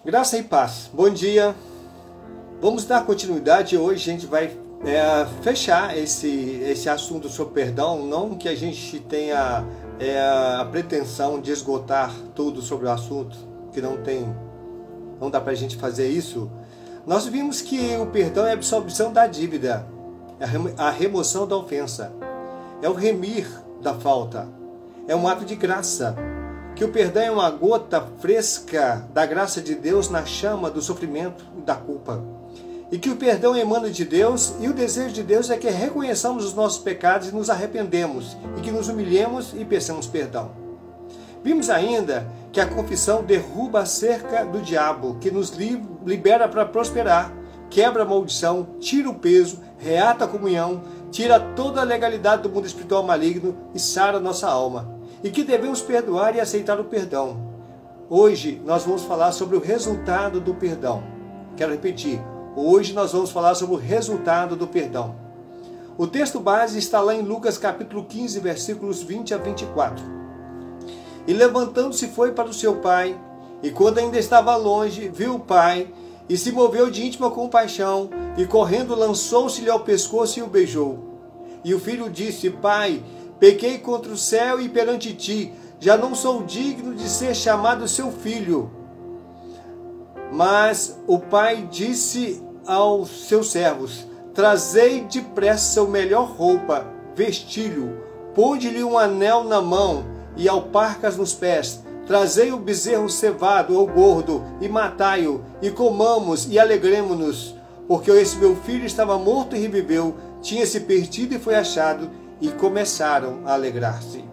Graça e paz. Bom dia. Vamos dar continuidade. Hoje a gente vai fechar esse assunto sobre perdão. Não que a gente tenha a pretensão de esgotar tudo sobre o assunto, que não dá pra gente fazer isso. Nós vimos que o perdão é a absolvição da dívida, a remoção da ofensa, é o remir da falta, é um ato de graça. Que o perdão é uma gota fresca da graça de Deus na chama do sofrimento e da culpa. E que o perdão emana de Deus, e o desejo de Deus é que reconheçamos os nossos pecados e nos arrependemos, e que nos humilhemos e peçamos perdão. Vimos ainda que a confissão derruba a cerca do diabo, que nos libera para prosperar, quebra a maldição, tira o peso, reata a comunhão, tira toda a legalidade do mundo espiritual maligno e sara a nossa alma. E que devemos perdoar e aceitar o perdão. Hoje nós vamos falar sobre o resultado do perdão. Quero repetir, hoje nós vamos falar sobre o resultado do perdão. O texto base está lá em Lucas capítulo 15, versículos 20 a 24. E levantando-se foi para o seu pai, e quando ainda estava longe, viu o pai, e se moveu de íntima compaixão, e correndo lançou-se-lhe ao pescoço e o beijou. E o filho disse: Pai, pequei contra o céu e perante ti, já não sou digno de ser chamado seu filho. Mas o pai disse aos seus servos: Trazei depressa o melhor roupa, vestilho, ponde-lhe um anel na mão e alparcas nos pés. Trazei o bezerro cevado ou gordo e matai-o, e comamos e alegremo-nos, porque esse meu filho estava morto e reviveu, tinha se perdido e foi achado, e começaram a alegrar-se.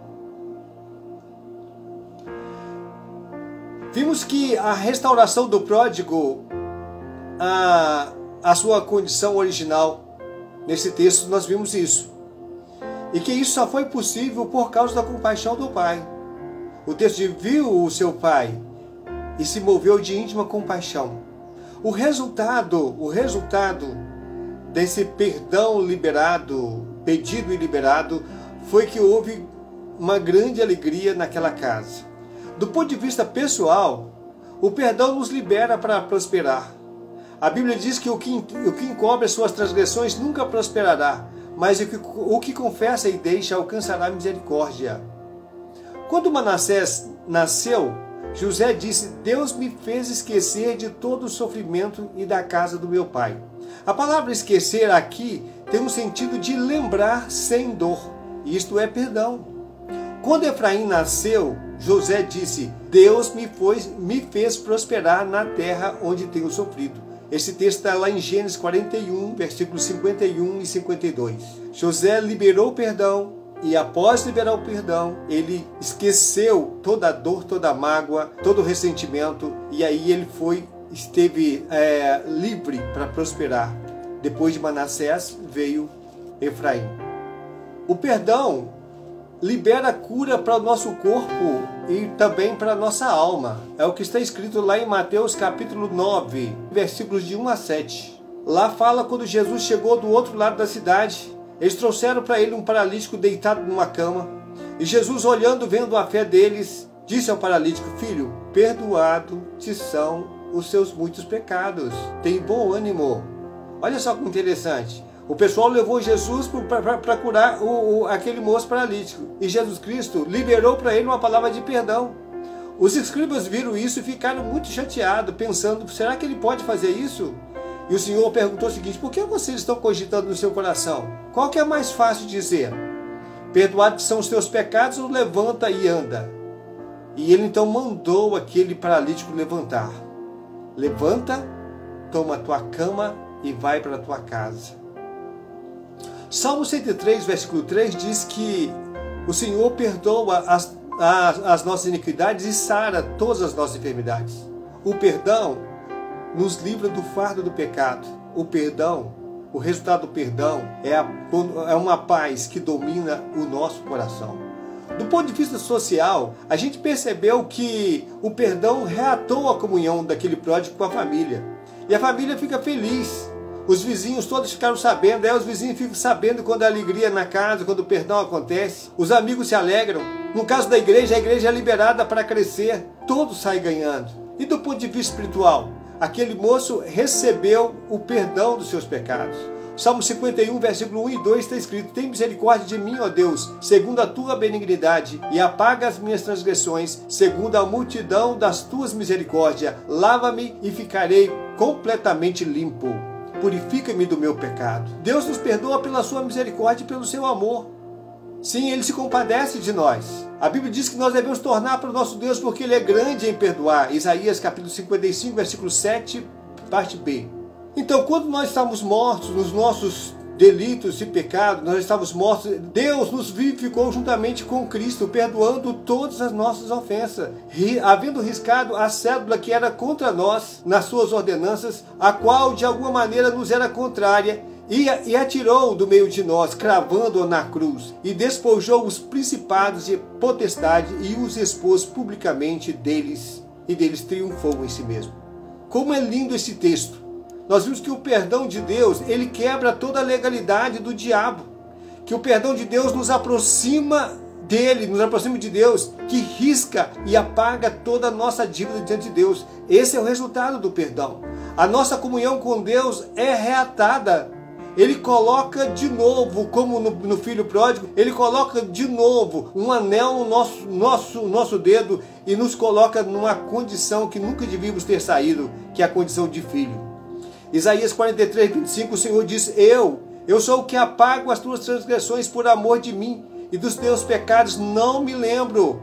Vimos que a restauração do pródigo a sua condição original, nesse texto nós vimos isso. E que isso só foi possível por causa da compaixão do pai. O texto diz: viu o seu pai e se moveu de íntima compaixão. O resultado desse perdão liberado, pedido e liberado, foi que houve uma grande alegria naquela casa. Do ponto de vista pessoal, o perdão nos libera para prosperar. A Bíblia diz que o que encobre as suas transgressões nunca prosperará, mas o que confessa e deixa alcançará misericórdia. Quando Manassés nasceu, José disse: Deus me fez esquecer de todo o sofrimento e da casa do meu pai. A palavra esquecer aqui tem um sentido de lembrar sem dor. Isto é perdão. Quando Efraim nasceu, José disse: Deus me fez prosperar na terra onde tenho sofrido. Esse texto está lá em Gênesis 41, versículos 51 e 52. José liberou o perdão, e após liberar o perdão, ele esqueceu toda a dor, toda a mágoa, todo o ressentimento, e aí ele esteve livre para prosperar. Depois de Manassés veio Efraim. O perdão libera cura para o nosso corpo e também para a nossa alma. É o que está escrito lá em Mateus capítulo 9, versículos de 1 a 7. Lá fala quando Jesus chegou do outro lado da cidade. Eles trouxeram para ele um paralítico deitado numa cama. E Jesus, olhando, vendo a fé deles, disse ao paralítico: Filho, perdoado te são os seus muitos pecados. Tem bom ânimo. Olha só que interessante. O pessoal levou Jesus para curar aquele moço paralítico. E Jesus Cristo liberou para ele uma palavra de perdão. Os escribas viram isso e ficaram muito chateados, pensando: será que ele pode fazer isso? E o Senhor perguntou o seguinte: por que vocês estão cogitando no seu coração? Qual que é mais fácil de dizer? Perdoados são os teus pecados, ou levanta e anda? E ele então mandou aquele paralítico levantar. Levanta, toma a tua cama e vai para a tua casa. Salmo 103, versículo 3 diz que o Senhor perdoa as nossas iniquidades e sara todas as nossas enfermidades. O perdão nos livra do fardo do pecado. O perdão, o resultado do perdão é uma paz que domina o nosso coração. Do ponto de vista social, a gente percebeu que o perdão reatou a comunhão daquele pródigo com a família. E a família fica feliz. Os vizinhos todos ficaram sabendo, os vizinhos ficam sabendo quando há alegria na casa, quando o perdão acontece. Os amigos se alegram. No caso da igreja, a igreja é liberada para crescer. Todos saem ganhando. E do ponto de vista espiritual, aquele moço recebeu o perdão dos seus pecados. Salmo 51, versículo 1 e 2 está escrito: tem misericórdia de mim, ó Deus, segundo a tua benignidade, e apaga as minhas transgressões, segundo a multidão das tuas misericórdias. Lava-me e ficarei completamente limpo. Purifica-me do meu pecado. Deus nos perdoa pela sua misericórdia e pelo seu amor. Sim, Ele se compadece de nós. A Bíblia diz que nós devemos tornar para o nosso Deus porque Ele é grande em perdoar. Isaías capítulo 55, versículo 7, parte B. Então, quando nós estamos mortos nos nossos delitos e pecados, nós estávamos mortos, Deus nos vivificou juntamente com Cristo, perdoando todas as nossas ofensas, havendo riscado a cédula que era contra nós nas suas ordenanças, a qual de alguma maneira nos era contrária, e atirou do meio de nós, cravando-o na cruz, e despojou os principados e potestades, e os expôs publicamente deles, e deles triunfou em si mesmo. Como é lindo esse texto! Nós vimos que o perdão de Deus, ele quebra toda a legalidade do diabo. Que o perdão de Deus nos aproxima dele, nos aproxima de Deus, que risca e apaga toda a nossa dívida diante de Deus. Esse é o resultado do perdão. A nossa comunhão com Deus é reatada. Ele coloca de novo, como no filho pródigo, ele coloca de novo um anel no nosso dedo e nos coloca numa condição que nunca devíamos ter saído, que é a condição de filho. Isaías 43, 25, o Senhor diz: Eu sou o que apago as tuas transgressões por amor de mim, e dos teus pecados não me lembro.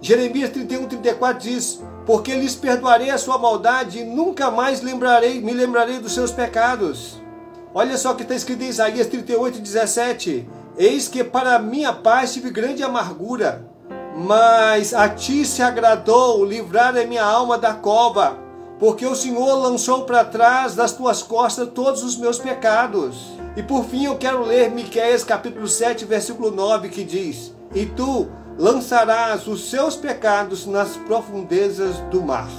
Jeremias 31, 34 diz: Porque lhes perdoarei a sua maldade, e nunca mais me lembrarei dos seus pecados. Olha só o que está escrito em Isaías 38, 17: Eis que para a minha paz tive grande amargura, mas a ti se agradou livrar a minha alma da cova, porque o Senhor lançou para trás das tuas costas todos os meus pecados. E por fim eu quero ler Miqueias capítulo 7, versículo 9, que diz: E tu lançarás os seus pecados nas profundezas do mar.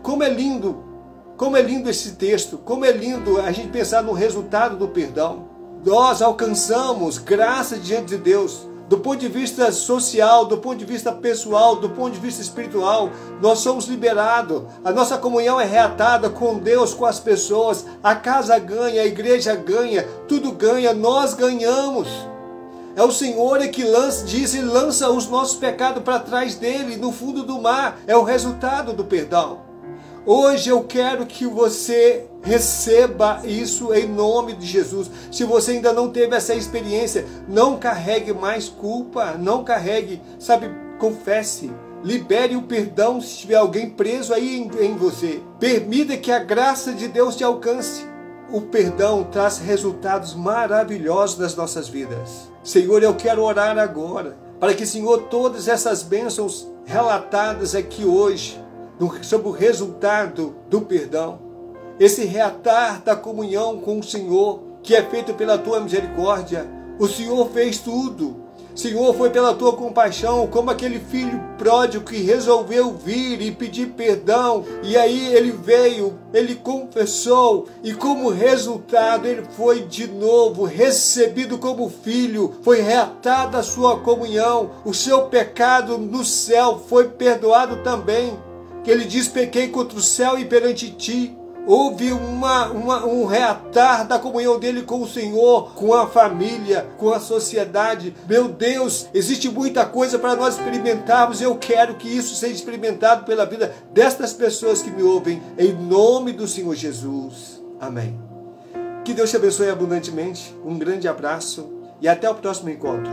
Como é lindo esse texto, como é lindo a gente pensar no resultado do perdão. Nós alcançamos graça diante de Deus. Do ponto de vista social, do ponto de vista pessoal, do ponto de vista espiritual, nós somos liberados. A nossa comunhão é reatada com Deus, com as pessoas. A casa ganha, a igreja ganha, tudo ganha, nós ganhamos. É o Senhor que lança os nossos pecados para trás dele, no fundo do mar. É o resultado do perdão. Hoje eu quero que você receba isso em nome de Jesus. Se você ainda não teve essa experiência, não carregue mais culpa, não carregue, confesse, libere o perdão se tiver alguém preso aí em você. Permita que a graça de Deus te alcance. O perdão traz resultados maravilhosos nas nossas vidas. Senhor, eu quero orar agora, para que, Senhor, todas essas bênçãos relatadas aqui hoje, sobre o resultado do perdão, esse reatar da comunhão com o Senhor, que é feito pela tua misericórdia. O Senhor fez tudo. Senhor, foi pela tua compaixão, como aquele filho pródigo que resolveu vir e pedir perdão, e aí ele veio, ele confessou, e como resultado ele foi de novo recebido como filho, foi reatada a sua comunhão, o seu pecado no céu foi perdoado também. Que ele diz: pequei contra o céu e perante ti. Houve um reatar da comunhão dele com o Senhor, com a família, com a sociedade. Meu Deus, existe muita coisa para nós experimentarmos. Eu quero que isso seja experimentado pela vida destas pessoas que me ouvem, em nome do Senhor Jesus. Amém. Que Deus te abençoe abundantemente. Um grande abraço e até o próximo encontro.